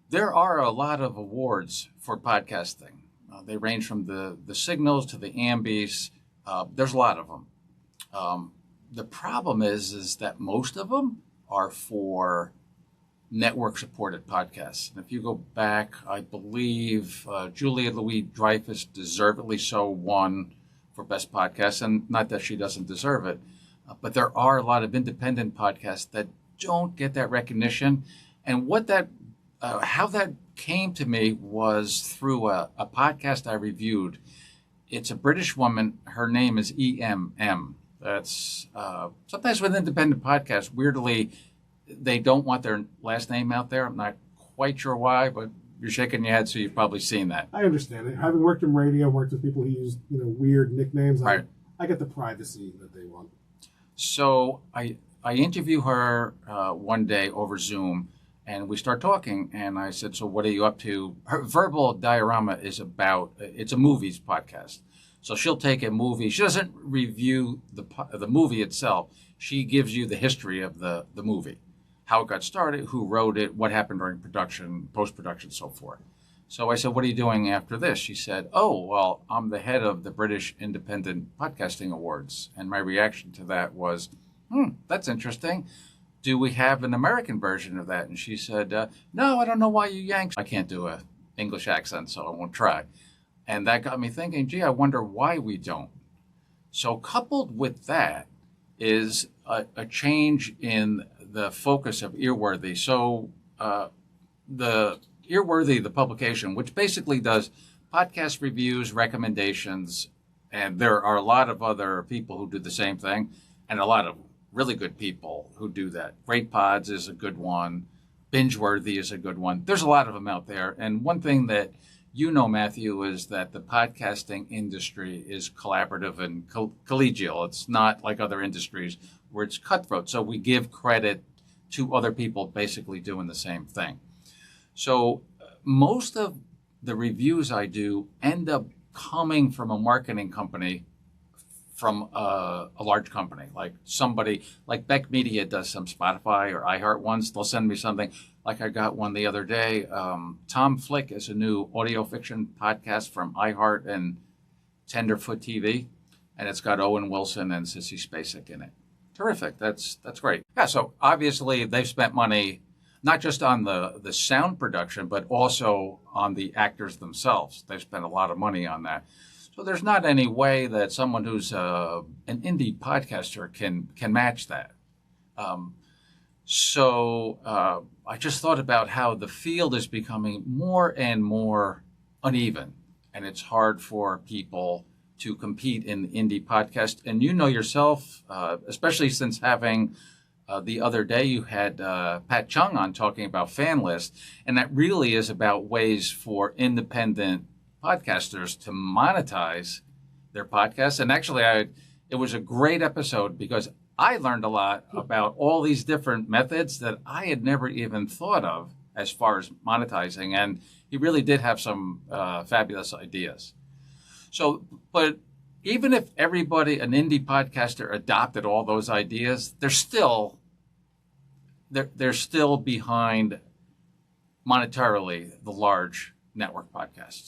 There are a lot of awards for podcasting. They range from the Signals to the Ambies. There's a lot of them. The problem is that most of them are for network-supported podcasts. And if you go back, I believe Julia Louis-Dreyfus deservedly so won for Best Podcast, and not that she doesn't deserve it, but there are a lot of independent podcasts that don't get that recognition. And how that came to me was through a podcast I reviewed. It's a British woman. Her name is EMM. That's sometimes with independent podcasts, weirdly, they don't want their last name out there. I'm not quite sure why, but you're shaking your head, so you've probably seen that. I understand it. Having worked in radio, worked with people who use weird nicknames, right. I get the privacy that they want. So I interview her one day over Zoom, and we start talking, and I said, so what are you up to? Her verbal diorama is it's a movies podcast. So she'll take a movie. She doesn't review the movie itself. She gives you the history of the movie, how it got started, who wrote it, what happened during production, post-production, so forth. So I said, what are you doing after this? She said, oh, well, I'm the head of the British Independent Podcasting Awards. And my reaction to that was, that's interesting. Do we have an American version of that? And she said, no, I don't know why you Yanks. I can't do an English accent, so I won't try. And that got me thinking, gee, I wonder why we don't. So coupled with that is a change in the focus of Earworthy. So the Earworthy, the publication, which basically does podcast reviews, recommendations, and there are a lot of other people who do the same thing, and a lot of really good people who do that. Great Pods is a good one. Bingeworthy is a good one. There's a lot of them out there. And one thing that Matthew, is that the podcasting industry is collaborative and collegial. It's not like other industries where it's cutthroat. So we give credit to other people basically doing the same thing. So most of the reviews I do end up coming from a marketing company, from a large company, like somebody like Beck Media does some Spotify or iHeart ones. They'll send me something. Like I got one the other day. Tom Flick is a new audio fiction podcast from iHeart and Tenderfoot TV, and it's got Owen Wilson and Sissy Spacek in it. Terrific. That's great. Yeah. So obviously they've spent money not just on the sound production, but also on the actors themselves. They've spent a lot of money on that. So there's not any way that someone who's an indie podcaster can match that. So I just thought about how the field is becoming more and more uneven, and it's hard for people to compete in the indie podcast. And you know yourself, especially since having the other day you had Pat Chung on talking about fan lists, and that really is about ways for independent podcasters to monetize their podcasts. And actually, it was a great episode because I learned a lot about all these different methods that I had never even thought of as far as monetizing. And he really did have some fabulous ideas. So, but even if everybody, an indie podcaster, adopted all those ideas, they're still behind monetarily the large network podcasts.